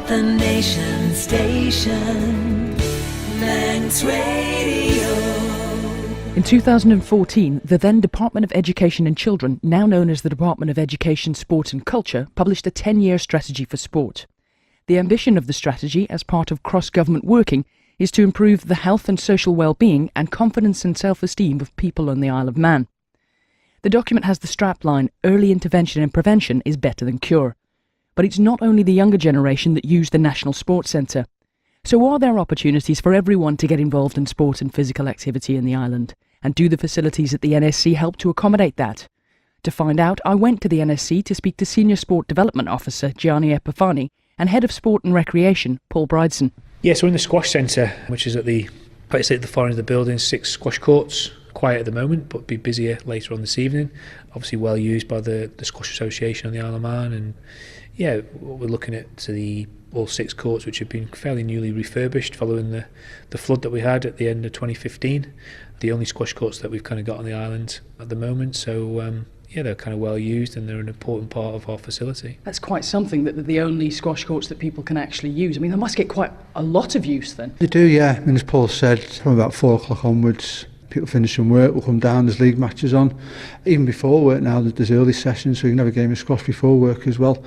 The Nation Station, Manx Radio. In 2014, the then Department of Education and Children, now known as the Department of Education, Sport and Culture, published a 10-year strategy for sport. The ambition of the strategy, as part of cross-government working, is to improve the health and social well-being and confidence and self-esteem of people on the Isle of Man. The document has the strapline, "Early intervention and prevention is better than cure." But it's not only the younger generation that use the National Sports Centre. So are there opportunities for everyone to get involved in sport and physical activity in the island? And do the facilities at the NSC help to accommodate that? To find out, I went to the NSC to speak to Senior Sport Development Officer Gianni Epifani and Head of Sport and Recreation, Paul Bridson. Yes, we're in the squash centre, which is at the far end of the building, 6 squash courts. Quiet at the moment, but be busier later on this evening. Obviously well used by the Squash Association on the Isle of Man, and yeah, we're looking at all 6 courts, which have been fairly newly refurbished following the flood that we had at the end of 2015. The only squash courts that we've kind of got on the island at the moment, so yeah, they're kind of well used and they're an important part of our facility. That's quite something, that they're the only squash courts that people can actually use. I mean, they must get quite a lot of use then. They do, yeah. I mean, as Paul said, from about 4 o'clock onwards, people finishing work will come down, there's league matches on. Even before work now, there's early sessions, so you can have a game of squash before work as well.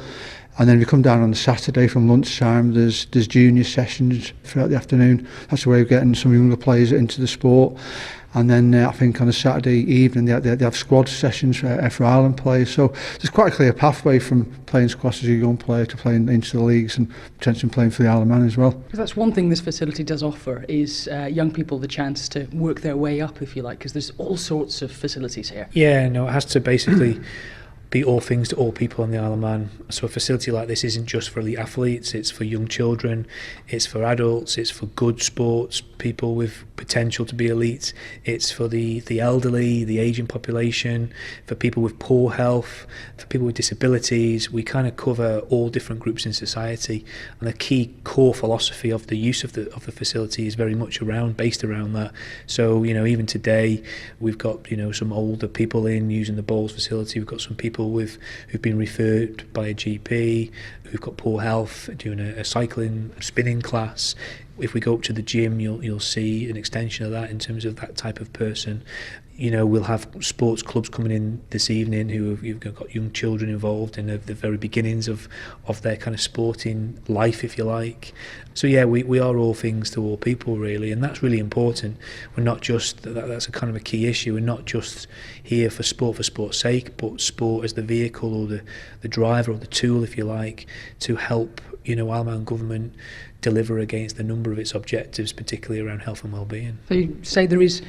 And then if you come down on the Saturday from lunchtime, there's junior sessions throughout the afternoon. That's a way of getting some younger players into the sport. And then I think on a Saturday evening they have squad sessions for Ireland players. So there's quite a clear pathway from playing squash as a young player to playing into the leagues and potentially playing for the Isle of Man as well. Because that's one thing this facility does offer, is young people the chance to work their way up, if you like, because there's all sorts of facilities here. Yeah, no, it has to basically be all things to all people on the Isle of Man. So a facility like this isn't just for elite athletes, it's for young children, it's for adults, it's for good sports people with potential to be elite, it's for the elderly, the ageing population, for people with poor health, for people with disabilities. We kind of cover all different groups in society, and the key core philosophy of the use of the facility is very much based around that. So, you know, even today we've got, you know, some older people in using the bowls facility, we've got some people who've been referred by a GP, who've got poor health, doing a cycling, spinning class. If we go up to the gym, you'll see an extension of that in terms of that type of person. You know, we'll have sports clubs coming in this evening who've got young children involved in the very beginnings of their kind of sporting life, if you like. So yeah, we are all things to all people, really, and that's really important. We're not just, that's a kind of a key issue, we're not just here for sport's sake, but sport as the vehicle or the driver or the tool, if you like, to help, you know, Isle of Man government deliver against a number of its objectives, particularly around health and well-being. So you say there is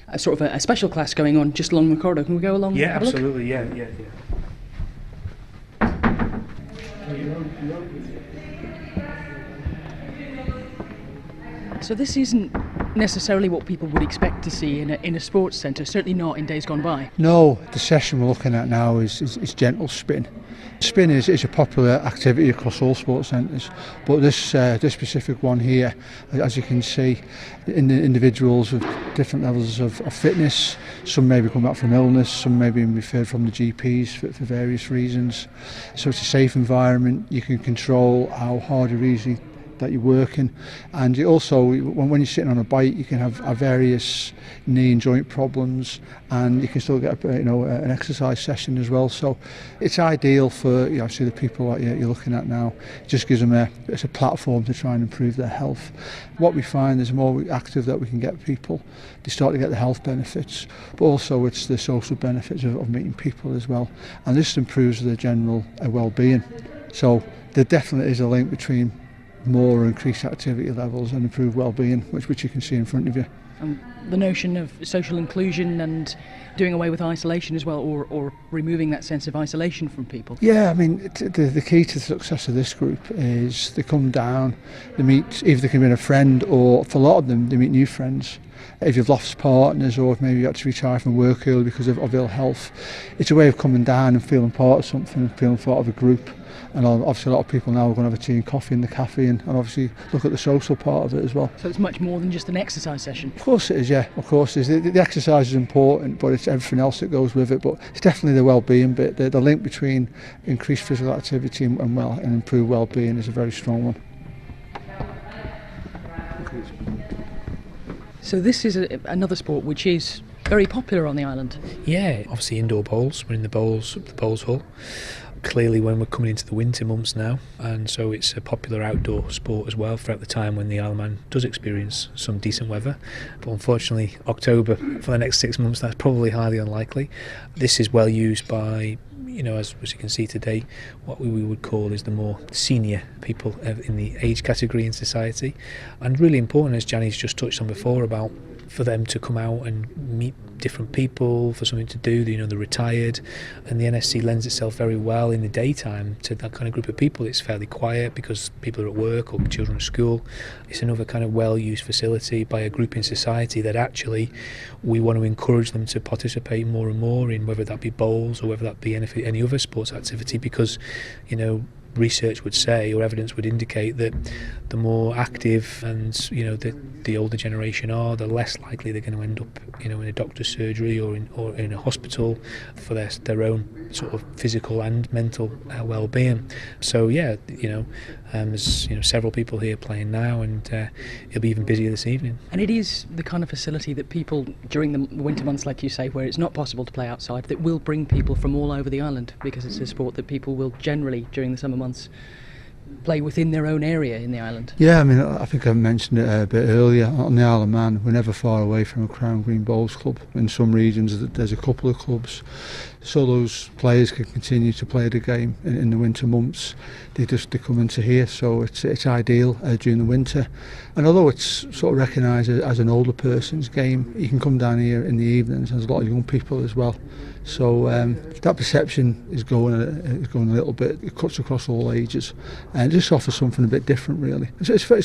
a sort of a special class going on just along the corridor. Can we go along? Yeah, and have absolutely. A look? Yeah. So this isn't necessarily what people would expect to see in a sports centre, certainly not in days gone by. No, the session we're looking at now is gentle spin. Spin is a popular activity across all sports centres, but this specific one here, as you can see, individuals with different levels of fitness. Some may be coming back from illness, some may be referred from the GPs for various reasons. So it's a safe environment. You can control how hard or easy that you're working, and you also, when you're sitting on a bike, you can have various knee and joint problems, and you can still get an exercise session as well. So it's ideal for the people that you're looking at now. It just gives them it's a platform to try and improve their health. What we find is the more active that we can get people, they start to get the health benefits, but also it's the social benefits of meeting people as well, and this improves the general well-being. So there definitely is a link between more increased activity levels and improved well-being, which you can see in front of you. And the notion of social inclusion and doing away with isolation as well, or removing that sense of isolation from people. Yeah, I mean, the key to the success of this group is they come down, they meet, either they can meet a friend, or for a lot of them, they meet new friends. if you've lost partners or if maybe you had to retire from work early because of ill health. It's a way of coming down and feeling part of something and feeling part of a group. And obviously a lot of people now are going to have a tea and coffee in the cafe and obviously look at the social part of it as well. So it's much more than just an exercise session? Of course it is, yeah, of course it is. The exercise is important, but it's everything else that goes with it. But it's definitely the well-being bit. The link between increased physical activity and improved well-being is a very strong one. So this is another sport which is very popular on the island. Yeah, obviously indoor bowls. We're in the bowls hall. Clearly when we're coming into the winter months now, and so it's a popular outdoor sport as well throughout the time when the Isle of Man does experience some decent weather. But unfortunately October for the next 6 months, that's probably highly unlikely. This is well used by, as you can see today, what we would call is the more senior people in the age category in society, and really important, as Gianni's just touched on before, about for them to come out and meet different people, for something to do, the retired, and the NSC lends itself very well in the daytime to that kind of group of people. It's fairly quiet because people are at work or children are at school. It's another kind of well-used facility by a group in society that actually we want to encourage them to participate more and more in, whether that be bowls or whether that be any other sports activity, because research would say, or evidence would indicate, that the more active and the older generation are, the less likely they're going to end up in a doctor's surgery or in a hospital for their own sort of physical and mental well-being. So there's several people here playing now, and it'll be even busier this evening. And it is the kind of facility that people during the winter months, like you say, where it's not possible to play outside, that will bring people from all over the island, because it's a sport that people will generally during the summer months play within their own area in the island. Yeah, I mean, I think I mentioned it a bit earlier. On the Isle of Man, we're never far away from a Crown Green Bowls club. In some regions there's a couple of clubs, so those players can continue to play the game in the winter months. They come into here, so it's ideal during the winter. And although it's sort of recognised as an older person's game, you can come down here in the evenings. There's a lot of young people as well. So that perception is going a little bit. It cuts across all ages, and it just offers something a bit different, really.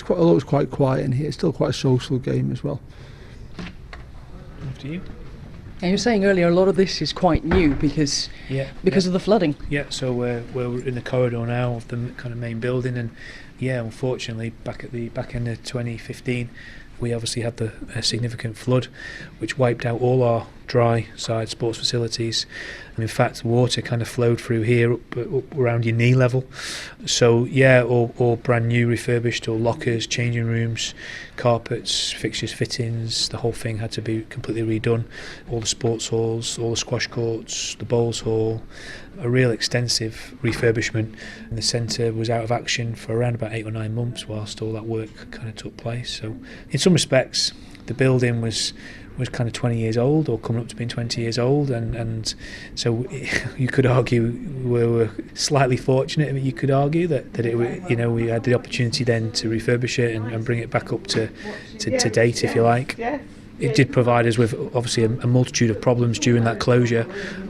Although it's quite quiet in here, it's still quite a social game as well. After you. And you were saying earlier, a lot of this is quite new because of the flooding. Yeah, so we're in the corridor now of the kind of main building, and unfortunately back in 2015. We obviously had a significant flood which wiped out all our dry side sports facilities, and in fact water kind of flowed through here up around your knee level. So all brand new, refurbished, all lockers, changing rooms, carpets, fixtures, fittings, the whole thing had to be completely redone. All the sports halls, all the squash courts, the bowls hall, a real extensive refurbishment, and the centre was out of action for around about 8 or 9 months whilst all that work kind of took place. So in some respects the building was kind of 20 years old, or coming up to being 20 years old, and so you could argue we were slightly fortunate. You could argue that it we had the opportunity then to refurbish it and bring it back up to date, if you like. It did provide us with obviously a multitude of problems during that closure,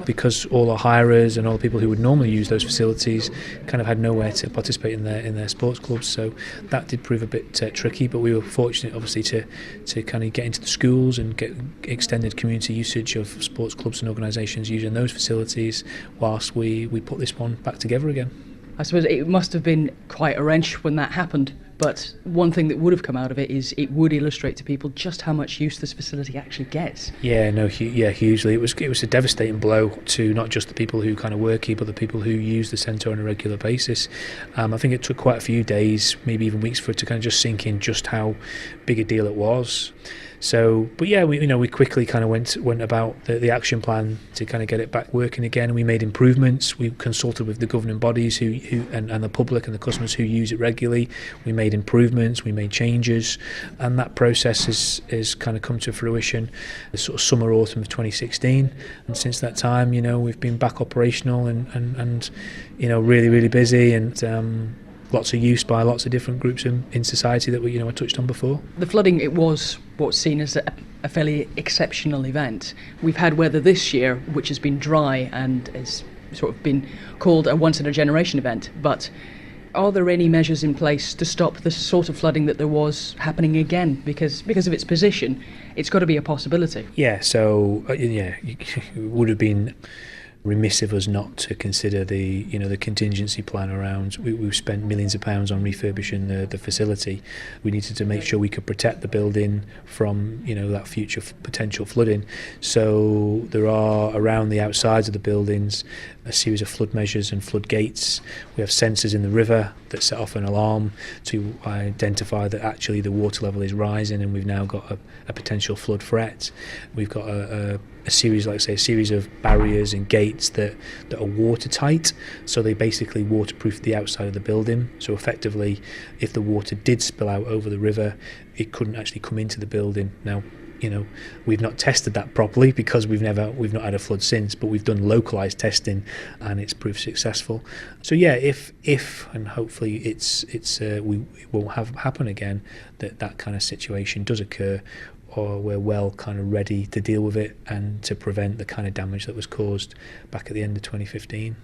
because all our hirers and all the people who would normally use those facilities kind of had nowhere to participate in their sports clubs. So that did prove a bit tricky, but we were fortunate obviously to kind of get into the schools and get extended community usage of sports clubs and organisations using those facilities whilst we put this one back together again. I suppose it must have been quite a wrench when that happened, but one thing that would have come out of it is it would illustrate to people just how much use this facility actually gets. Hugely. It was a devastating blow to not just the people who kind of work here, but the people who use the centre on a regular basis. I think it took quite a few days, maybe even weeks, for it to kind of just sink in just how big a deal it was. So, but we quickly kind of went about the action plan to kind of get it back working again. We made improvements. We consulted with the governing bodies who and the public and the customers who use it regularly. We made improvements. We made changes, and that process is kind of come to fruition the sort of summer autumn of 2016. And since that time, we've been back operational and really, really busy, and lots of use by lots of different groups in society that I touched on before. The flooding, it was what's seen as a fairly exceptional event. We've had weather this year which has been dry and has sort of been called a once in a generation event, but Are there any measures in place to stop the sort of flooding that there was happening again? Because of its position, it's got to be a possibility. Yeah, so it would have been remiss of us not to consider the contingency plan around. We've spent millions of pounds on refurbishing the facility. We needed to make sure we could protect the building from that future potential flooding. So there are around the outsides of the buildings a series of flood measures and flood gates. We have sensors in the river that set off an alarm to identify that actually the water level is rising and we've now got a potential flood threat. We've got a series of barriers and gates that are watertight, so they basically waterproof the outside of the building. So effectively, if the water did spill out over the river, it couldn't actually come into the building. Now, we've not tested that properly because we've not had a flood since, but we've done localized testing and it's proved successful. So yeah, if and hopefully it won't happen again, that kind of situation does occur, or we're well kind of ready to deal with it and to prevent the kind of damage that was caused back at the end of 2015.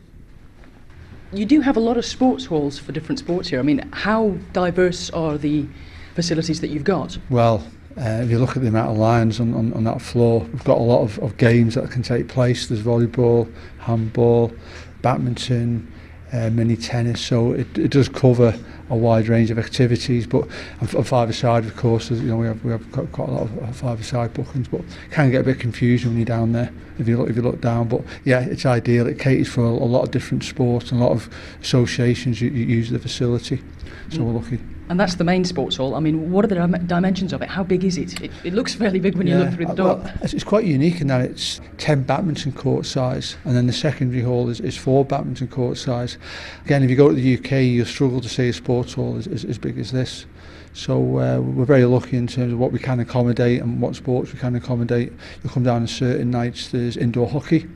You do have a lot of sports halls for different sports here. I mean, how diverse are the facilities that you've got? Well, if you look at the amount of lines on that floor, we've got a lot of games that can take place. There's volleyball, handball, badminton, mini tennis, so it does cover a wide range of activities. But on five-a-side, of course, we have got quite a lot of five-a-side bookings, but it can get a bit confusing when you're down there if you look down. But yeah, it's ideal. It caters for a lot of different sports and a lot of associations you use the facility, so we're lucky. And that's the main sports hall. I mean, what are the dimensions of it? How big is it? It looks fairly big when you look through the door. Well, it's quite unique in that it's 10 badminton court size, and then the secondary hall is 4 badminton court size. Again, if you go to the UK, you'll struggle to see a sports hall as big as this. So we're very lucky in terms of what we can accommodate and what sports we can accommodate. You'll come down on certain nights, there's indoor hockey.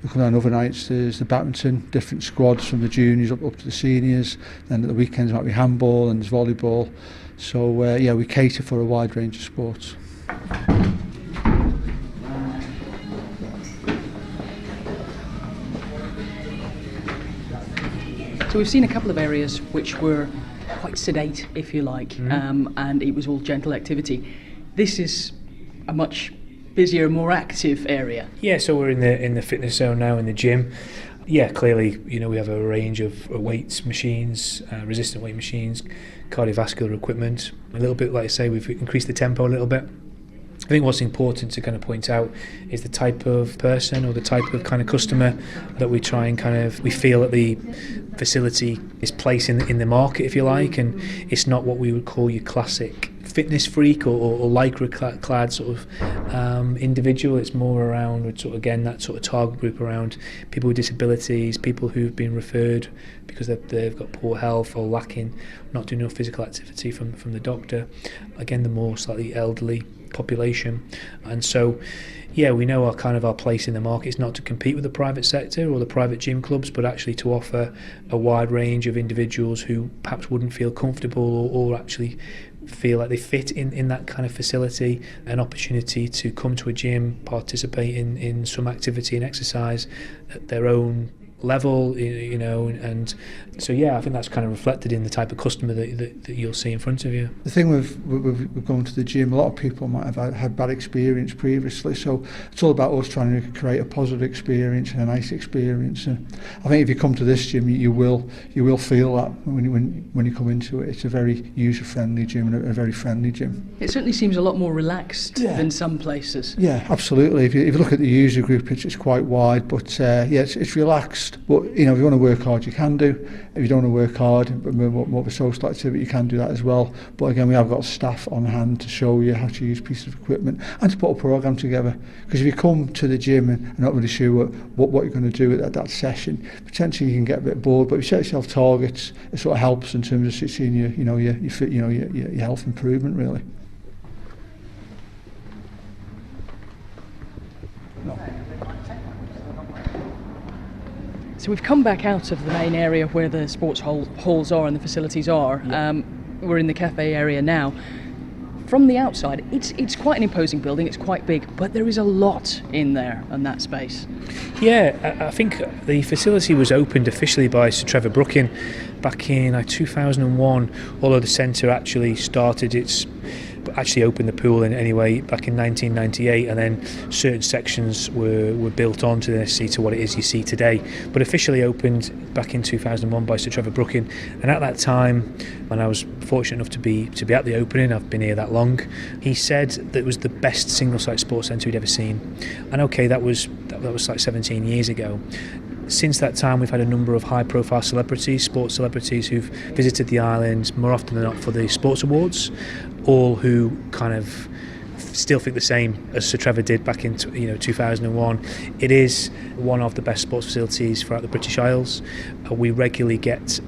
You'll come down other nights, there's the badminton, different squads from the juniors up to the seniors. Then at the weekends might be handball and there's volleyball. So we cater for a wide range of sports. So we've seen a couple of areas which were quite sedate, if you like, and it was all gentle activity. This is a much busier, more active area. Yeah, so we're in the fitness zone now in the gym. Yeah, clearly, we have a range of weights machines, resistant weight machines, cardiovascular equipment. A little bit, like I say, we've increased the tempo a little bit. I think what's important to kind of point out is the type of person or the type of kind of customer that we try and we feel that the facility is placing in the market, if you like, and it's not what we would call your classic fitness freak or lycra clad sort of individual. It's more around that sort of target group around people with disabilities, people who've been referred because they've got poor health or not doing enough physical activity from the doctor. Again, the more slightly elderly population. And so we know our place in the market is not to compete with the private sector or the private gym clubs, but actually to offer a wide range of individuals who perhaps wouldn't feel comfortable or actually feel like they fit in that kind of facility, an opportunity to come to a gym, participate in some activity and exercise at their own level, and so I think that's kind of reflected in the type of customer that you'll see in front of you. The thing with going to the gym, a lot of people might have had bad experience previously, so it's all about us trying to create a positive experience and a nice experience. And I think if you come to this gym, you will feel that when you come into it. It's a very user-friendly gym and a very friendly gym. It certainly seems a lot more relaxed than some places. Yeah, absolutely. If you look at the user group, it's quite wide, but it's relaxed. But if you want to work hard, you can do. If you don't want to work hard, but more of a social activity, you can do that as well. But again, we have got staff on hand to show you how to use pieces of equipment and to put a programme together. Because if you come to the gym and not really sure what you're going to do at that session, potentially you can get a bit bored. But if you set yourself targets, it sort of helps in terms of seeing your health improvement, really. So we've come back out of the main area where the sports halls are and the facilities are. We're in the cafe area now. From the outside, it's quite an imposing building, it's quite big, but there is a lot in there and that space. Yeah, I think the facility was opened officially by Sir Trevor Brooking back in 2001, although the centre actually opened the pool in anyway back in 1998, and then certain sections were built onto the NSC to what it is you see today, but officially opened back in 2001 by Sir Trevor Brooking. And at that time, when I was fortunate enough to be at the opening, I've been here that long, he said that it was the best single site sports centre he'd ever seen. And okay, that was like 17 years ago. Since that time, we've had a number of high-profile celebrities, sports celebrities, who've visited the island more often than not for the sports awards, all who kind of still think the same as Sir Trevor did back in 2001. It is one of the best sports facilities throughout the British Isles. We regularly get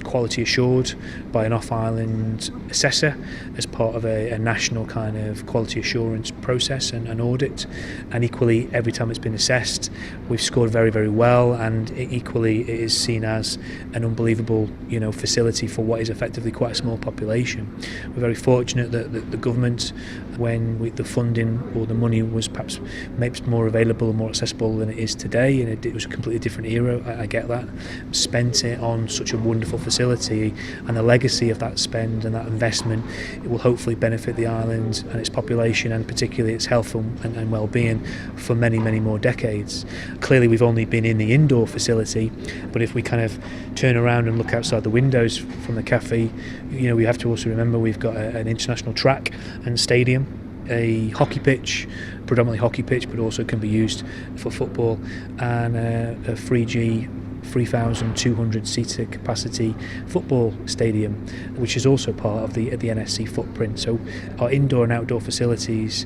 quality assured by an off-island assessor as part of a national kind of quality assurance process and audit. And equally, every time it's been assessed, we've scored very, very well. And equally, it is seen as an unbelievable, facility for what is effectively quite a small population. We're very fortunate that the government, when the funding or the money was perhaps maybe more available and more accessible than it is today, and it was a completely different era, I get that, spent it on such a wonderful facility, and the legacy of that spend and that investment, it will hopefully benefit the island and its population, and particularly its health and well-being for many, many more decades. Clearly we've only been in the indoor facility, but if we kind of turn around and look outside the windows from the cafe, we have to also remember we've got an international track and stadium, a hockey pitch, predominantly hockey pitch, but also can be used for football, and a 3,200 seater capacity football stadium, which is also part of the NSC footprint. So our indoor and outdoor facilities,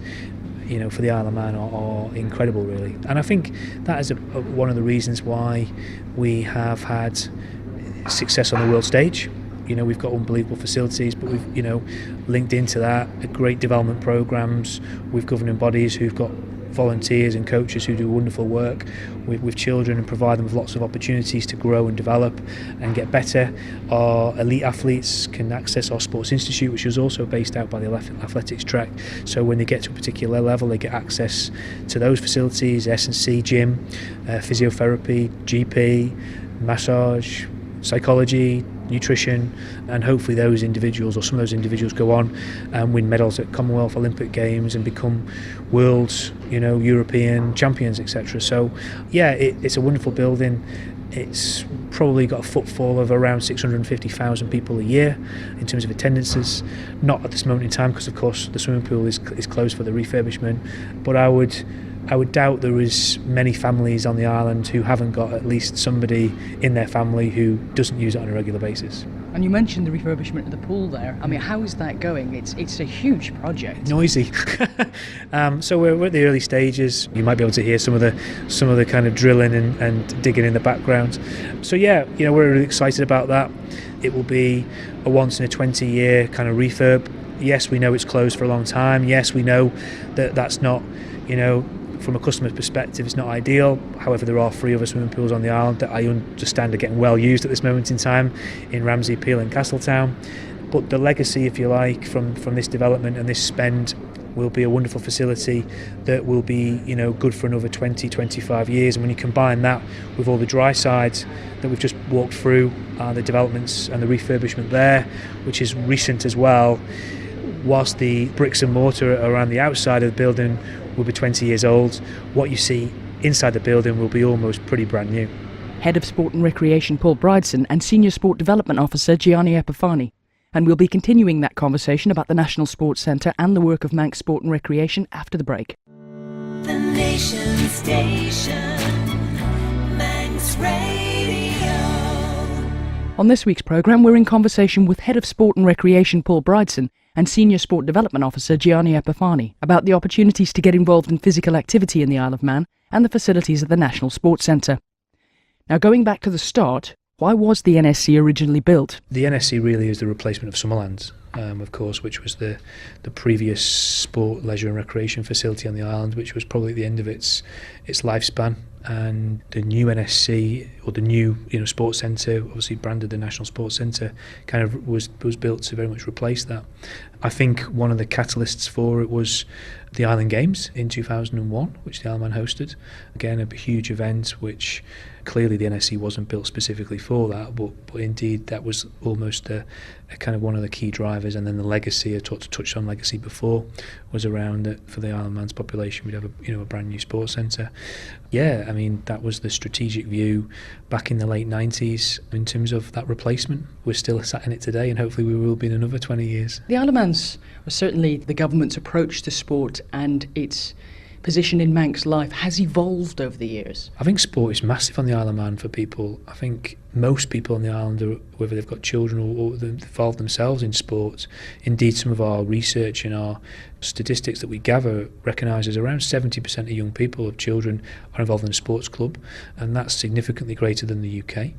for the Isle of Man are incredible, really. And I think that is one of the reasons why we have had success on the world stage. We've got unbelievable facilities, but we've, linked into that great development programs with governing bodies who've got volunteers and coaches who do wonderful work with children and provide them with lots of opportunities to grow and develop and get better. Our elite athletes can access our Sports Institute, which is also based out by the athletics track. So when they get to a particular level, they get access to those facilities, S&C gym, physiotherapy, GP, massage, psychology, nutrition, and hopefully those individuals, or some of those individuals, go on and win medals at Commonwealth, Olympic Games, and become world, European champions, etc. So yeah, it's a wonderful building. It's probably got a footfall of around 650,000 people a year in terms of attendances. Not at this moment in time, because of course the swimming pool is closed for the refurbishment, but I would doubt there is many families on the island who haven't got at least somebody in their family who doesn't use it on a regular basis. And you mentioned the refurbishment of the pool there. I mean, how is that going? It's a huge project. Noisy. So we're at the early stages. You might be able to hear some of the kind of drilling and digging in the background. So yeah, we're really excited about that. It will be a once in a 20-year kind of refurb. Yes, we know it's closed for a long time. Yes, we know that's not, from a customer's perspective, it's not ideal. However, there are 3 other swimming pools on the island that I understand are getting well used at this moment in time, in Ramsey, Peel and Castletown. But the legacy, if you like, from this development and this spend will be a wonderful facility that will be, good for another 20, 25 years. And when you combine that with all the dry sides that we've just walked through, the developments and the refurbishment there, which is recent as well, whilst the bricks and mortar around the outside of the building will be 20 years old, what you see inside the building will be almost pretty brand new. Head of Sport and Recreation Paul Bridson and Senior Sport Development Officer Gianni Epifani. And we'll be continuing that conversation about the National Sports Centre and the work of Manx Sport and Recreation after the break. The Nation Station, Manx Radio. On this week's programme, we're in conversation with Head of Sport and Recreation Paul Bridson and Senior Sport Development Officer Gianni Epifani about the opportunities to get involved in physical activity in the Isle of Man and the facilities at the National Sports Centre. Now, going back to the start, why was the NSC originally built? The NSC really is the replacement of Summerlands, of course, which was the previous sport, leisure and recreation facility on the island, which was probably at the end of its lifespan. and the new NSC, or the new sports centre, obviously branded the National Sports Centre, kind of was built to very much replace that. I think one of the catalysts for it was the Island Games in 2001, which the Isle of Man hosted. Again, a huge event which clearly the NSC wasn't built specifically for that, but indeed that was almost a kind of one of the key drivers. And then the legacy, I touched on legacy before, was around that for the Isle of Man's population we'd have a brand new sports centre. Yeah, I mean, that was the strategic view back in the late 90s in terms of that replacement. We're still sat in it today, and hopefully we will be in another 20 years. The Isle of Man's, or certainly the government's approach to sport and its position in Manx life, has evolved over the years. I think sport is massive on the Isle of Man for people. I think most people on the island, whether they've got children or they've involved themselves in sport, indeed some of our research and our statistics that we gather recognises around 70% of young people, of children, are involved in a sports club, and that's significantly greater than the UK.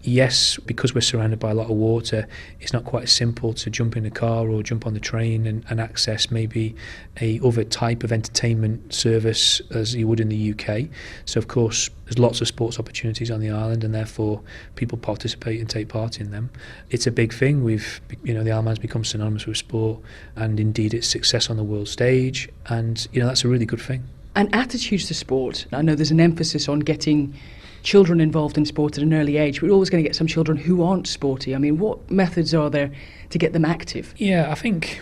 Yes, because we're surrounded by a lot of water, it's not quite as simple to jump in a car or jump on the train and access maybe a other type of entertainment service as you would in the UK. So of course there's lots of sports opportunities on the island, and therefore people participate and take part in them. It's a big thing. The Isle of Man's become synonymous with sport, and indeed its success on the world stage, and that's a really good thing. And attitudes to sport. I know there's an emphasis on getting children involved in sport at an early age. We're always going to get some children who aren't sporty. I mean, what methods are there to get them active? Yeah, I think,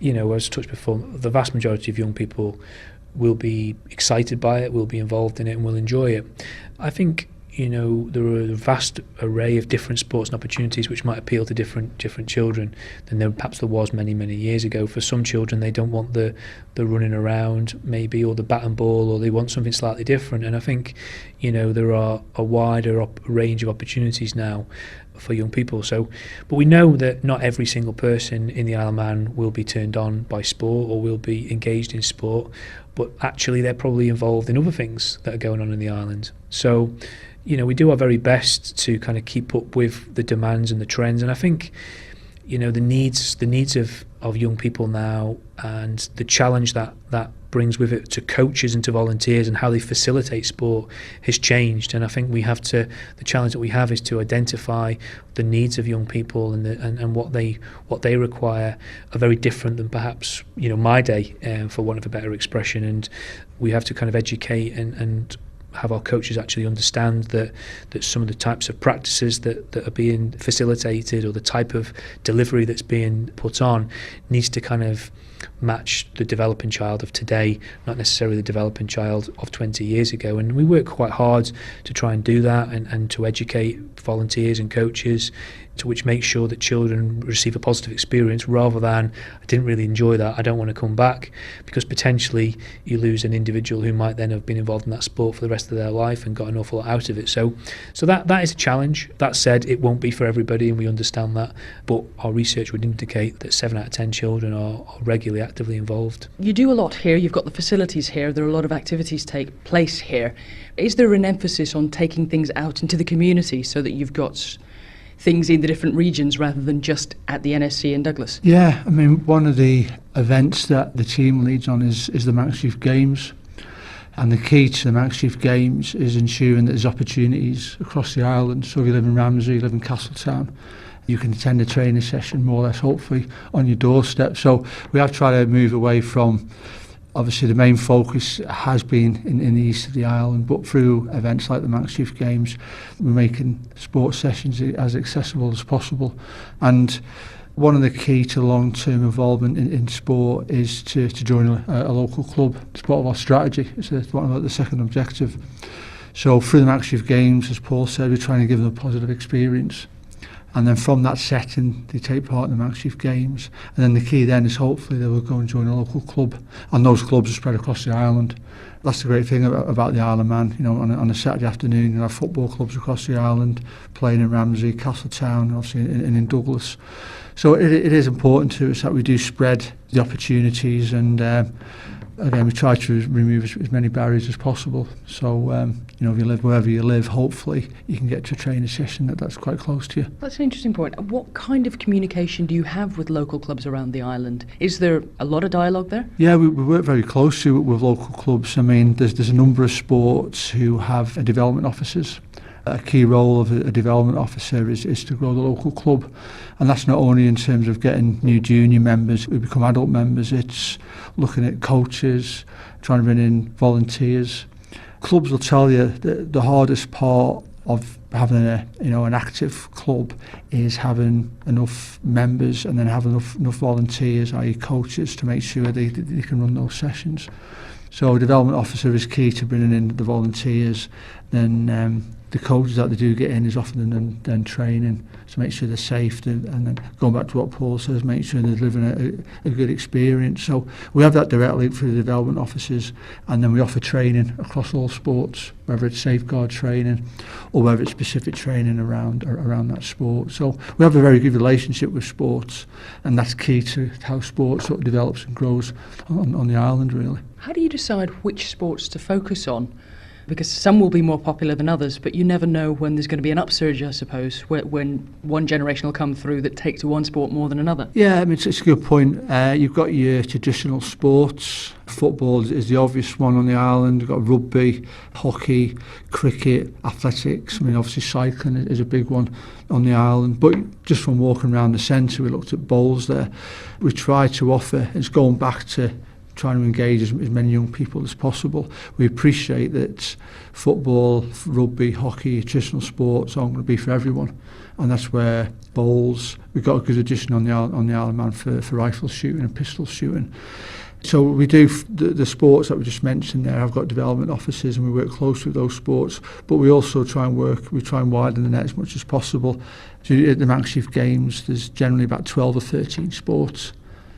as touched before, the vast majority of young people will be excited by it, will be involved in it, and will enjoy it. I think there are a vast array of different sports and opportunities which might appeal to different children than there perhaps there was many years ago. For some children, they don't want the running around maybe, or the bat and ball, or they want something slightly different. And I think there are a wider range of opportunities now for young people. But we know that not every single person in the Isle of Man will be turned on by sport or will be engaged in sport, but actually they're probably involved in other things that are going on in the island. So we do our very best to kind of keep up with the demands and the trends, and I think the needs of young people now, and the challenge that brings with it to coaches and to volunteers and how they facilitate sport has changed. And I think the challenge that we have is to identify the needs of young people and what they require are very different than perhaps my day, for want of a better expression. And we have to kind of educate and have our coaches actually understand that some of the types of practices that are being facilitated, or the type of delivery that's being put on, needs to kind of match the developing child of today, not necessarily the developing child of 20 years ago. And we work quite hard to try and do that, and to educate volunteers and coaches, to which make sure that children receive a positive experience, rather than, I didn't really enjoy that, I don't want to come back, because potentially you lose an individual who might then have been involved in that sport for the rest of their life and got an awful lot out of it. So that is a challenge. That said, it won't be for everybody, and we understand that, but our research would indicate that 7 out of 10 children are regularly actively involved. You do a lot here, you've got the facilities here, there are a lot of activities take place here. Is there an emphasis on taking things out into the community so that you've got things in the different regions rather than just at the NSC in Douglas? Yeah, I mean, one of the events that the team leads on is the Manx Youth Games. And the key to the Manx Youth Games is ensuring that there's opportunities across the island. So if you live in Ramsey, you live in Castletown, you can attend a training session more or less, hopefully, on your doorstep. So we have tried to move away from, obviously the main focus has been in the east of the island, but through events like the Manx Youth Games, we're making sports sessions as accessible as possible. And one of the key to long-term involvement in sport is to join a local club. It's part of our strategy. It's one of the second objective. So through the Manx Youth Games, as Paul said, we're trying to give them a positive experience. And then from that setting, they take part in the Manx Youth Games. And then the key then is hopefully they will go and join a local club. And those clubs are spread across the island. That's the great thing about the Isle of Man. On a Saturday afternoon, you have football clubs across the island, playing in Ramsey, Castletown, obviously in Douglas. So it is important to us that we do spread the opportunities, and again, we try to remove as many barriers as possible. So, if you live wherever you live, hopefully you can get to a training session that's quite close to you. That's an interesting point. What kind of communication do you have with local clubs around the island? Is there a lot of dialogue there? Yeah, we work very closely with local clubs. I mean, there's a number of sports who have development officers. A key role of a development officer is to grow the local club, and that's not only in terms of getting new junior members who become adult members, it's looking at coaches, trying to bring in volunteers. Clubs will tell you that the hardest part of having an active club is having enough members and then having enough volunteers, i.e. coaches, to make sure they can run those sessions. So a development officer is key to bringing in the volunteers. Then the coaches that they do get in is often then training to make sure they're safe, and then going back to what Paul says, make sure they're delivering a good experience. So we have that direct link through the development officers, and then we offer training across all sports, whether it's safeguard training or whether it's specific training around that sport. So we have a very good relationship with sports, and that's key to how sport sort of develops and grows on the island, really. How do you decide which sports to focus on? Because some will be more popular than others, but you never know when there's going to be an upsurge, I suppose, when one generation will come through that takes to one sport more than another. Yeah, I mean, it's a good point. You've got your traditional sports. Football is the obvious one on the island. You've got rugby, hockey, cricket, athletics. I mean, obviously cycling is a big one on the island. But just from walking around the centre, we looked at bowls there. We try to offer, it's going back to trying to engage as many young people as possible. We appreciate that football, rugby, hockey, traditional sports aren't going to be for everyone, and that's where bowls. We've got a good addition on the Isle of Man for rifle shooting and pistol shooting. So we do the sports that we just mentioned there. I've got development officers, and we work closely with those sports. But we also try and widen the net as much as possible. So at the Manx Games, there's generally about 12 or 13 sports.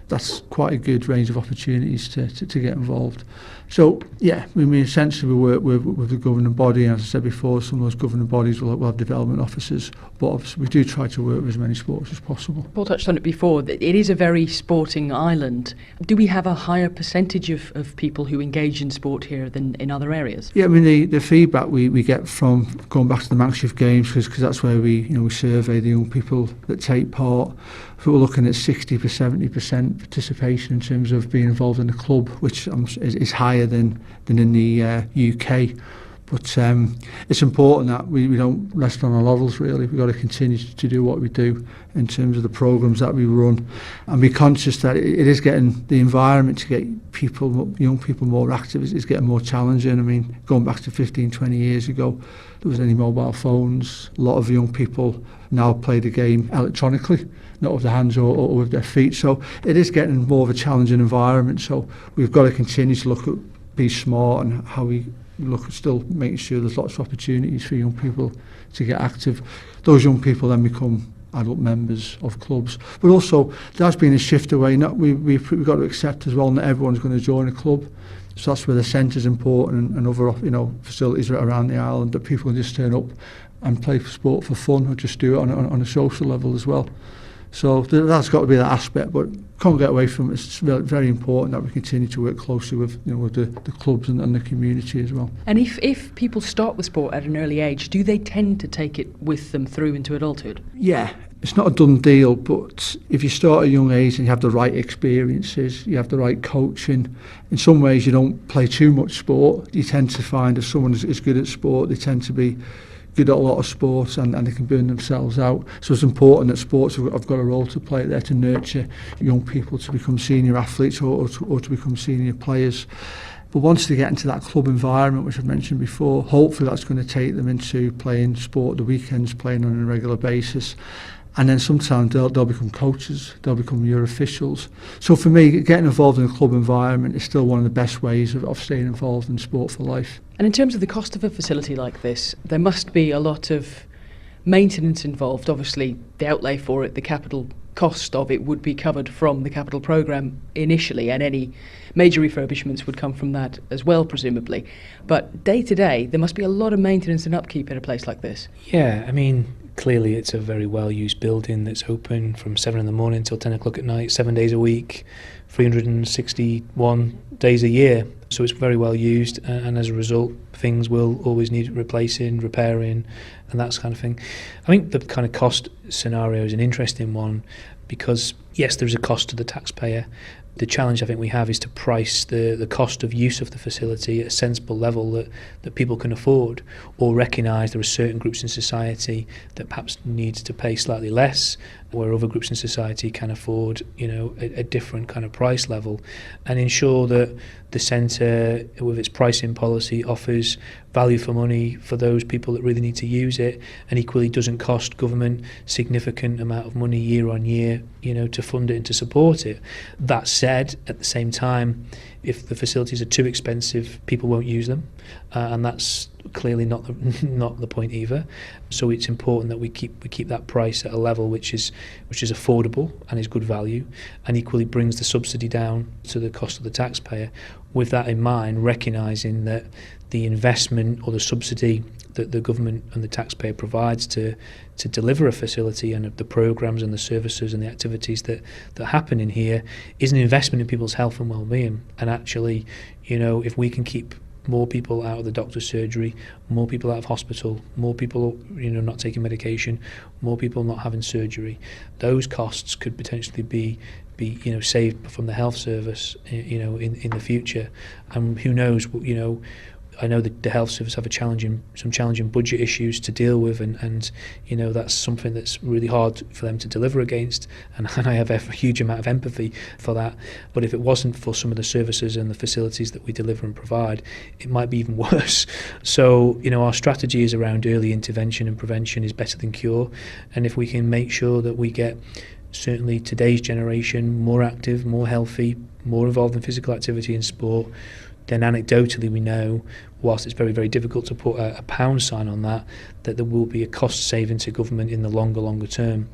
That's quite a good range of opportunities to get involved. So, yeah, we mean essentially we work with the governing body, and as I said before, some of those governing bodies will have development officers, but obviously we do try to work with as many sports as possible. Paul touched on it before, it is a very sporting island. Do we have a higher percentage of people who engage in sport here than in other areas? Yeah, I mean, the feedback we get from going back to the Manx Games, because that's where we survey the young people that take part. So we're looking at 60% to 70% participation in terms of being involved in the club, which is higher than in the UK. But it's important that we don't rest on our laurels, really. We've got to continue to do what we do in terms of the programmes that we run, and be conscious that it is getting the environment to get young people more active is getting more challenging. I mean, going back to 15, 20 years ago, there wasn't any mobile phones. A lot of young people now play the game electronically, not with their hands or with their feet. So it is getting more of a challenging environment. So we've got to continue to look at be smart and how we look at still making sure there's lots of opportunities for young people to get active. Those young people then become adult members of clubs. But also, there's been a shift away. We've got to accept as well, not everyone's going to join a club. So that's where the centre's important, and other facilities around the island, that people can just turn up and play sport for fun, or just do it on a social level as well. So that's got to be that aspect, but can't get away from it. It's very important that we continue to work closely with the clubs and the community as well. And if people start with sport at an early age, do they tend to take it with them through into adulthood? Yeah, it's not a done deal, but if you start at a young age and you have the right experiences, you have the right coaching, in some ways you don't play too much sport. You tend to find if someone is good at sport, they tend to be good at a lot of sports, and they can burn themselves out. So it's important that sports have got a role to play there to nurture young people to become senior athletes or to become senior players. But once they get into that club environment, which I've mentioned before, hopefully that's going to take them into playing sport the weekends, playing on a regular basis. And then sometimes they'll become coaches, they'll become your officials. So for me, getting involved in a club environment is still one of the best ways of staying involved in sport for life. And in terms of the cost of a facility like this, there must be a lot of maintenance involved. Obviously, the outlay for it, the capital cost of it would be covered from the capital programme initially, and any major refurbishments would come from that as well, presumably. But day to day, there must be a lot of maintenance and upkeep in a place like this. Yeah, I mean, clearly it's a very well used building that's open from 7 in the morning till 10 o'clock at night, 7 days a week, 361 days a year. So it's very well used, and as a result things will always need replacing, repairing, and that kind of thing. I think the kind of cost scenario is an interesting one because yes, there's a cost to the taxpayer. The challenge I think we have is to price the cost of use of the facility at a sensible level that people can afford, or recognise there are certain groups in society that perhaps need to pay slightly less, where other groups in society can afford, you know, a different kind of price level, and ensure that the centre, with its pricing policy, offers value for money for those people that really need to use it, and equally doesn't cost government significant amount of money year on year, you know, to fund it and to support it. That said, at the same time, if the facilities are too expensive, people won't use them, and that's clearly not the point either. So it's important that we keep that price at a level which is affordable and is good value, and equally brings the subsidy down to the cost of the taxpayer. With that in mind, recognising that the investment or the subsidy that the government and the taxpayer provides to deliver a facility, and the programmes and the services and the activities that happen in here, is an investment in people's health and well-being. And actually, you know, if we can keep more people out of the doctor's surgery, more people out of hospital, more people, you know, not taking medication, more people not having surgery, those costs could potentially be you know, saved from the health service, you know, in the future. And who knows, you know, I know that the health service have some challenging budget issues to deal with, and you know, that's something that's really hard for them to deliver against, and I have a huge amount of empathy for that. But if it wasn't for some of the services and the facilities that we deliver and provide, it might be even worse. So, you know, our strategy is around early intervention, and prevention is better than cure. And if we can make sure that we get certainly today's generation more active, more healthy, more involved in physical activity and sport, then anecdotally we know, whilst it's very, very difficult to put a pound sign on that there will be a cost saving to government in the longer term.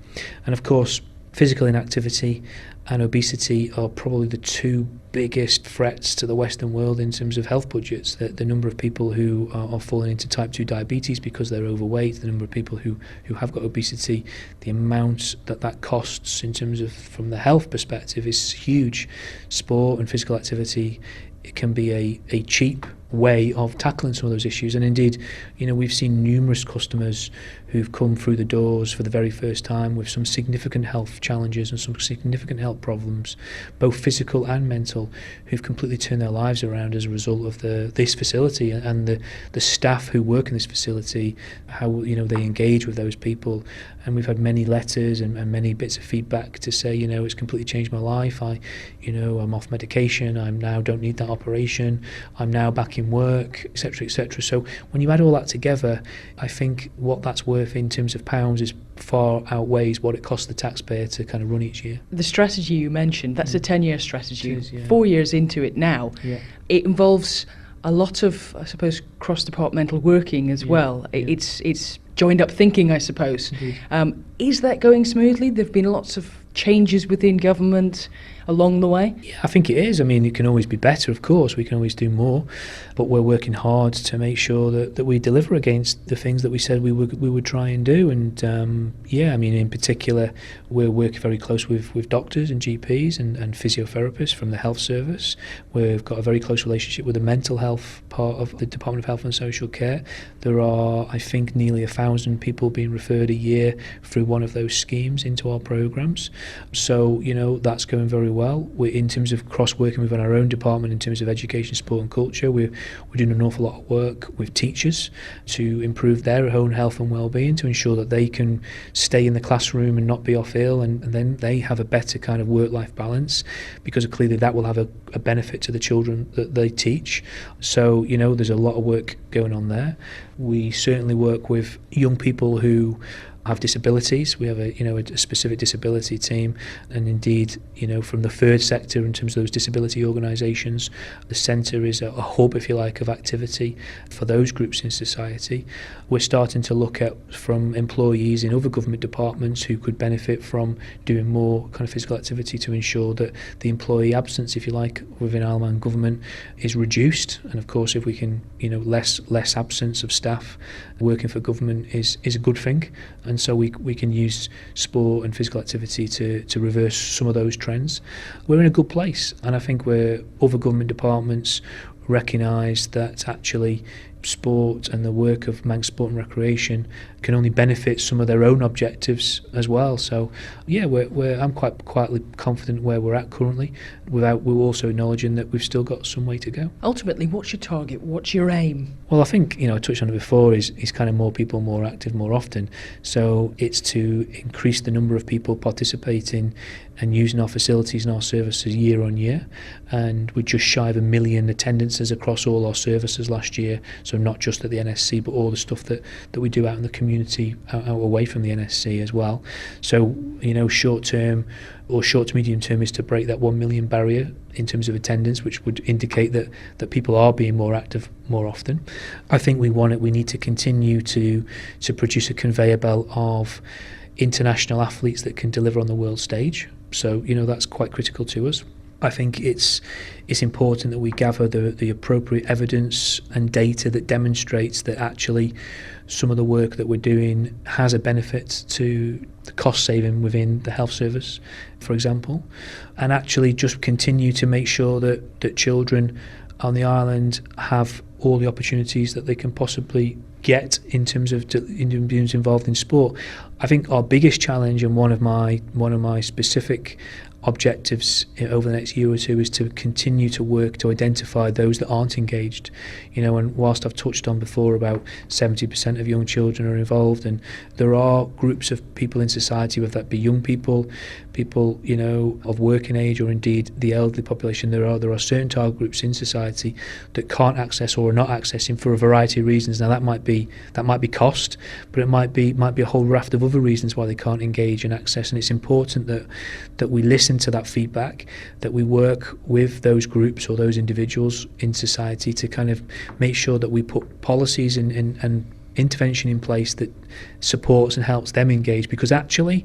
And of course, physical inactivity and obesity are probably the two biggest threats to the Western world in terms of health budgets. The number of people who are falling into type 2 diabetes because they're overweight, the number of people who have got obesity, the amount that costs in terms of, from the health perspective, is huge. Sport and physical activity, it can be a cheap way of tackling some of those issues. And indeed, you know, we've seen numerous customers who've come through the doors for the very first time with some significant health challenges and some significant health problems, both physical and mental, who've completely turned their lives around as a result of this facility and the staff who work in this facility, how, you know, they engage with those people. And we've had many letters and many bits of feedback to say, you know, it's completely changed my life. I'm off medication. I now don't need that operation. I'm now back in work, etc., etc. So when you add all that together, I think what that's worth in terms of pounds is far outweighs what it costs the taxpayer to kind of run each year. The strategy you mentioned, that's a 10-year strategy. It is, yeah. 4 years into it now. Yeah. It involves a lot of, I suppose, cross-departmental working as well. Yeah. It's joined up thinking, I suppose. Is that going smoothly? There have been lots of changes within government along the way? Yeah, I think it is. I mean, it can always be better, of course. We can always do more, but we're working hard to make sure that we deliver against the things that we said we would try and do. And I mean, in particular, we're working very close with doctors and GPs and physiotherapists from the health service. We've got a very close relationship with the mental health part of the Department of Health and Social Care. There are, I think, nearly 1,000 people being referred a year through one of those schemes into our programmes. So, you know, that's going very well. In terms of cross-working within our own department, in terms of education, sport and culture, we're doing an awful lot of work with teachers to improve their own health and well-being, to ensure that they can stay in the classroom and not be off ill, and then they have a better kind of work-life balance, because clearly that will have a benefit to the children that they teach. So, you know, there's a lot of work going on there. We certainly work with young people who have disabilities. We have a specific disability team, and indeed, you know, from the third sector in terms of those disability organisations, the centre is a hub, if you like, of activity for those groups in society. We're starting to look at from employees in other government departments who could benefit from doing more kind of physical activity to ensure that the employee absence, if you like, within Isle of Man government is reduced. And of course, if we can, you know, less absence of staff working for government is a good thing. And and so we can use sport and physical activity to reverse some of those trends. We're in a good place, and I think where other government departments recognise that actually sport and the work of Manx Sport and Recreation can only benefit some of their own objectives as well. So yeah, I'm quite quietly confident where we're at currently, we're also acknowledging that we've still got some way to go. Ultimately, what's your target? What's your aim? Well, I think, I touched on it before, is kind of more people, more active, more often. So it's to increase the number of people participating and using our facilities and our services year on year. And we're just shy of 1 million attendances across all our services last year. So not just at the NSC, but all the stuff that we do out in the community, out away from the NSC as well. So, short term or short to medium term is to break that 1 million barrier in terms of attendance, which would indicate that people are being more active more often. I think we need to continue to produce a conveyor belt of international athletes that can deliver on the world stage. So, that's quite critical to us. I think it's important that we gather the appropriate evidence and data that demonstrates that actually some of the work that we're doing has a benefit to the cost saving within the health service, for example, and actually just continue to make sure that children on the island have all the opportunities that they can possibly get in terms of being involved in sport. I think our biggest challenge, and one of my specific objectives over the next year or two, is to continue to work to identify those that aren't engaged. And whilst I've touched on before about 70% of young children are involved, and there are groups of people in society, whether that be young people of working age, or indeed the elderly population, there are certain target groups in society that can't access or are not accessing for a variety of reasons. Now that might be cost, but it might be a whole raft of other reasons why they can't engage and access. And it's important that we listen to that feedback, that we work with those groups or those individuals in society to kind of make sure that we put policies and intervention in place that supports and helps them engage, because actually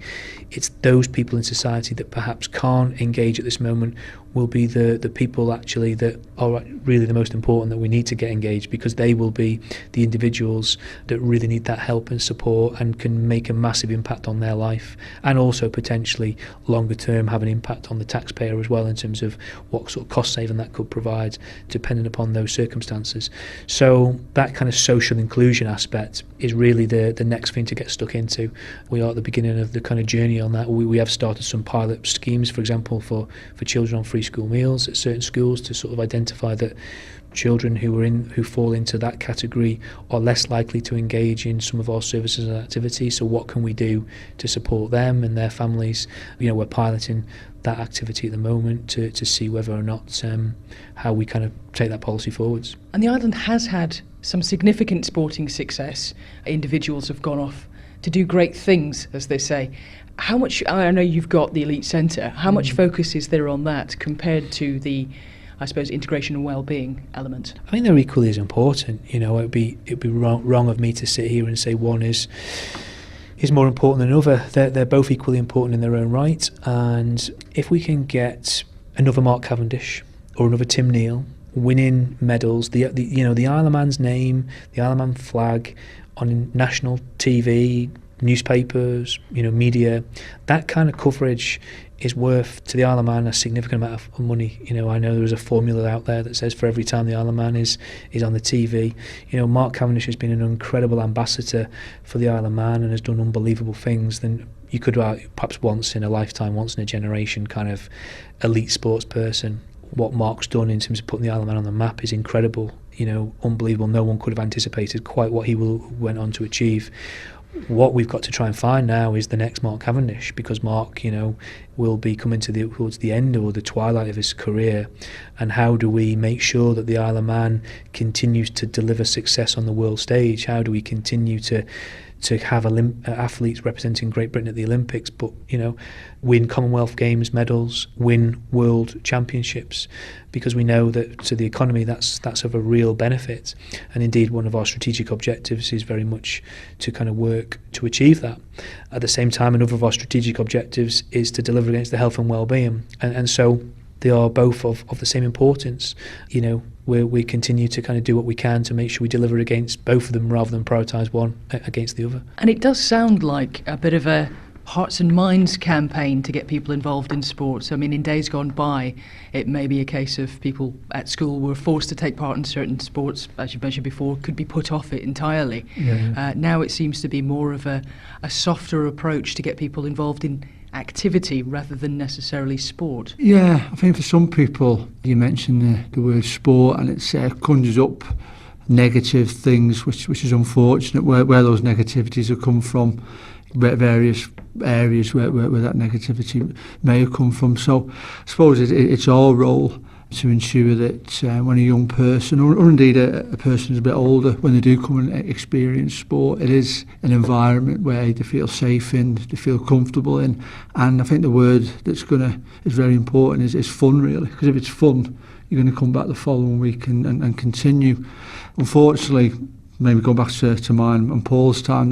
it's those people in society that perhaps can't engage at this moment will be the people actually that are really the most important, that we need to get engaged, because they will be the individuals that really need that help and support and can make a massive impact on their life, and also potentially longer term have an impact on the taxpayer as well, in terms of what sort of cost saving that could provide depending upon those circumstances. So that kind of social inclusion aspect is really the next thing to get stuck into. We are at the beginning of the kind of journey on that. We have started some pilot schemes, for example, for children on free school meals at certain schools, to sort of identify that children who fall into that category are less likely to engage in some of our services and activities. So what can we do to support them and their families? We're piloting that activity at the moment to see whether or not how we kind of take that policy forwards. And the island has had some significant sporting success. Individuals have gone off to do great things, as they say. How much, I know you've got the elite centre, how much focus is there on that compared to the, I suppose, integration and well-being element? I think they're equally as important. It'd be wrong of me to sit here and say one is more important than another. They're both equally important in their own right. And if we can get another Mark Cavendish or another Tim Neal winning medals, the Isle of Man's name, the Isle of Man flag on national TV, newspapers, media, that kind of coverage is worth to the Isle of Man a significant amount of money. I know there's a formula out there that says for every time the Isle of Man is on the TV, Mark Cavendish has been an incredible ambassador for the Isle of Man and has done unbelievable things. Then you could perhaps once in a lifetime, once in a generation kind of elite sports person. What Mark's done in terms of putting the Isle of Man on the map is incredible, unbelievable. No one could have anticipated quite what he went on to achieve. What we've got to try and find now is the next Mark Cavendish, because Mark, will be coming towards the end or the twilight of his career. And how do we make sure that the Isle of Man continues to deliver success on the world stage? How do we continue to have athletes representing Great Britain at the Olympics, but win Commonwealth Games medals, win World Championships? Because we know that to the economy that's of a real benefit. And indeed, one of our strategic objectives is very much to kind of work to achieve that. At the same time, another of our strategic objectives is to deliver against the health and well-being. And so they are both of the same importance. You know, we continue to kind of do what we can to make sure we deliver against both of them rather than prioritise one against the other. And it does sound like a bit of a hearts and minds campaign to get people involved in sports. I mean, in days gone by, it may be a case of people at school were forced to take part in certain sports, as you mentioned before, could be put off it entirely. Now it seems to be more of a softer approach to get people involved in activity rather than necessarily sport. Yeah, I think for some people, you mentioned the word sport, and it conjures up negative things, which is unfortunate, where those negativities have come from, various areas where that negativity may have come from. So I suppose it's our role to ensure that when a young person, or indeed a person who's a bit older, when they do come and experience sport, it is an environment where they feel safe in, they feel comfortable in. And I think the word is very important is fun, really, because if it's fun, you're going to come back the following week and continue. Unfortunately, maybe go back to mine and Paul's time,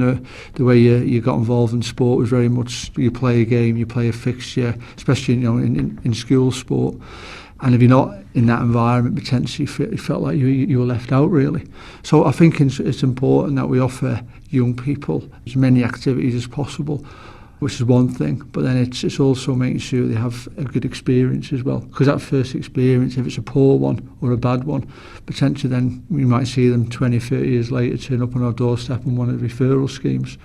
the way you got involved in sport was very much you play a game, you play a fixture, especially in school sport. And if you're not in that environment, potentially you felt like you were left out, really. So I think it's important that we offer young people as many activities as possible, which is one thing, but then it's also making sure they have a good experience as well. Because that first experience, if it's a poor one or a bad one, potentially then we might see them 20, 30 years later turn up on our doorstep on one of the referral schemes.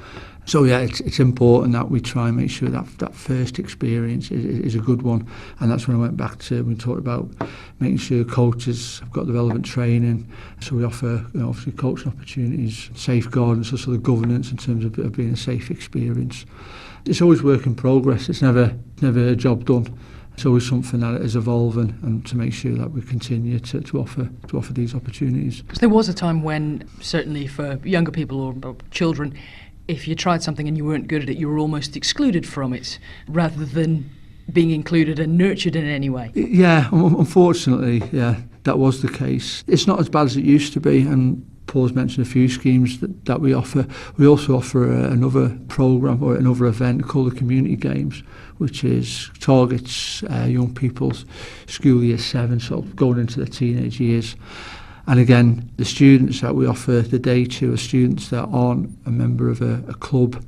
So yeah, it's important that we try and make sure that first experience is a good one. And that's when I went back to, we talked about making sure coaches have got the relevant training. So we offer, obviously, coaching opportunities, safeguarding, so the governance in terms of being a safe experience. It's always work in progress. It's never a job done. It's always something that is evolving, and to make sure that we continue to offer these opportunities. Because there was a time when, certainly for younger people or children, if you tried something and you weren't good at it, you were almost excluded from it, rather than being included and nurtured in any way. Yeah, unfortunately, yeah, that was the case. It's not as bad as it used to be, and Paul's mentioned a few schemes that we offer. We also offer another programme or another event called the Community Games, which targets young people's school year 7, so going into their teenage years. And again, the students that we offer the day to are students that aren't a member of a club,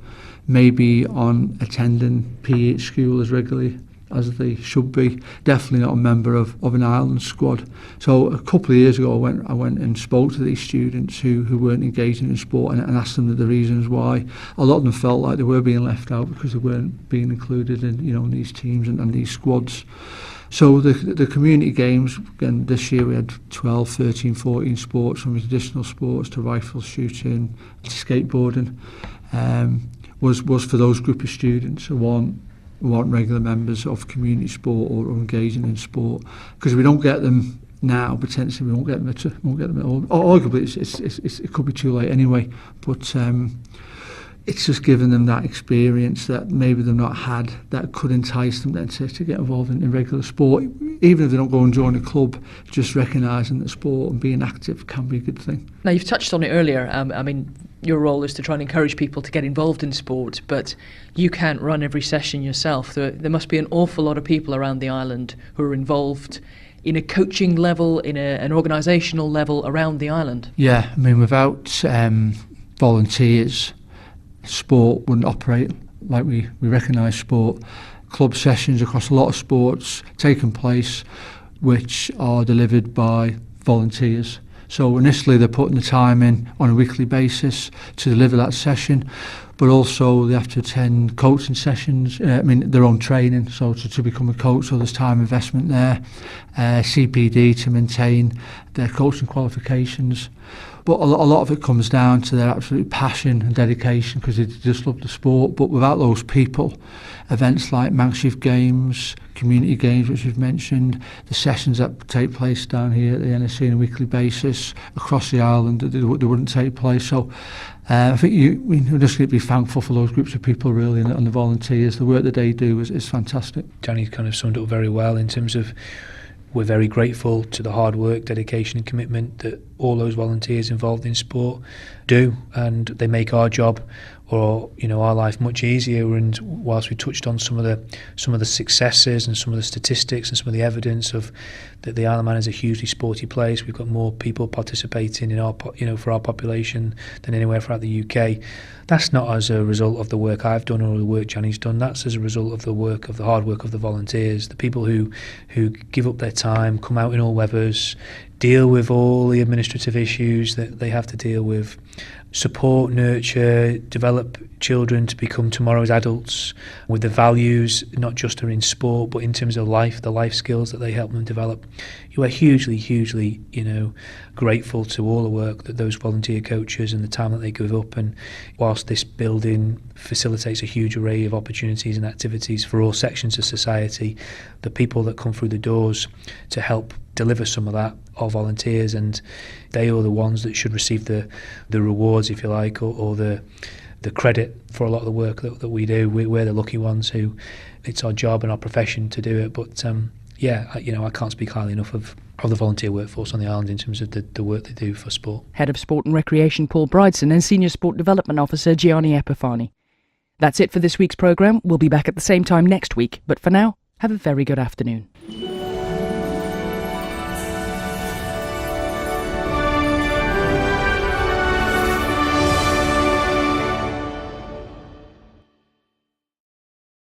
maybe on attending PE at school as regularly as they should be, definitely not a member of an Ireland squad. So a couple of years ago I went and spoke to these students who weren't engaging in sport and asked them the reasons why. A lot of them felt like they were being left out because they weren't being included in these teams and these squads. So the community games, again, this year we had 12, 13, 14 sports, from traditional sports to rifle shooting to skateboarding, was for those group of students who aren't regular members of community sport or engaging in sport. Because if we don't get them now, potentially we won't get them at all. Or arguably it could be too late anyway, but it's just giving them that experience that maybe they've not had, that could entice them then to get involved in regular sport. Even if they don't go and join a club, just recognising that sport and being active can be a good thing. Now, you've touched on it earlier. I mean, your role is to try and encourage people to get involved in sport, but you can't run every session yourself. There must be an awful lot of people around the island who are involved in a coaching level, in an organisational level around the island. Yeah, I mean, without volunteers, sport wouldn't operate like we recognise sport. Club sessions across a lot of sports taking place which are delivered by volunteers. So initially they're putting the time in on a weekly basis to deliver that session, but also they have to attend coaching sessions, their own training, so to become a coach, so there's time investment there, CPD to maintain their coaching qualifications. But a lot of it comes down to their absolute passion and dedication, because they just love the sport. But without those people, events like Manx Games, community games, which we've mentioned, the sessions that take place down here at the NSC on a weekly basis across the island, they wouldn't take place. So I think we're just going to be thankful for those groups of people, really, and the volunteers. The work that they do is fantastic. Gianni kind of summed it up very well in terms of we're very grateful to the hard work, dedication and commitment that all those volunteers involved in sport do, and they make our job or our life much easier. And whilst we touched on some of the successes and some of the statistics and some of the evidence of that the Isle of Man is a hugely sporty place, we've got more people participating in our for our population than anywhere throughout the UK. That's not as a result of the work I've done or the work Gianni's done. That's as a result of the hard work of the volunteers, the people who give up their time, come out in all weathers, deal with all the administrative issues that they have to deal with, support, nurture, develop children to become tomorrow's adults with the values, not just in sport, but in terms of life, the life skills that they help them develop. You are hugely, grateful to all the work that those volunteer coaches and the time that they give up. And whilst this building facilitates a huge array of opportunities and activities for all sections of society, the people that come through the doors to help deliver some of that are volunteers, and they are the ones that should receive the rewards, if you like, or the credit for a lot of the work that we do. We're the lucky ones who it's our job and our profession to do it. But I can't speak highly enough of the volunteer workforce on the island in terms of the work they do for sport. Head of Sport and Recreation Paul Bridson and Senior Sport Development Officer Gianni Epifani. That's it for this week's programme. We'll be back at the same time next week, but for now, have a very good afternoon.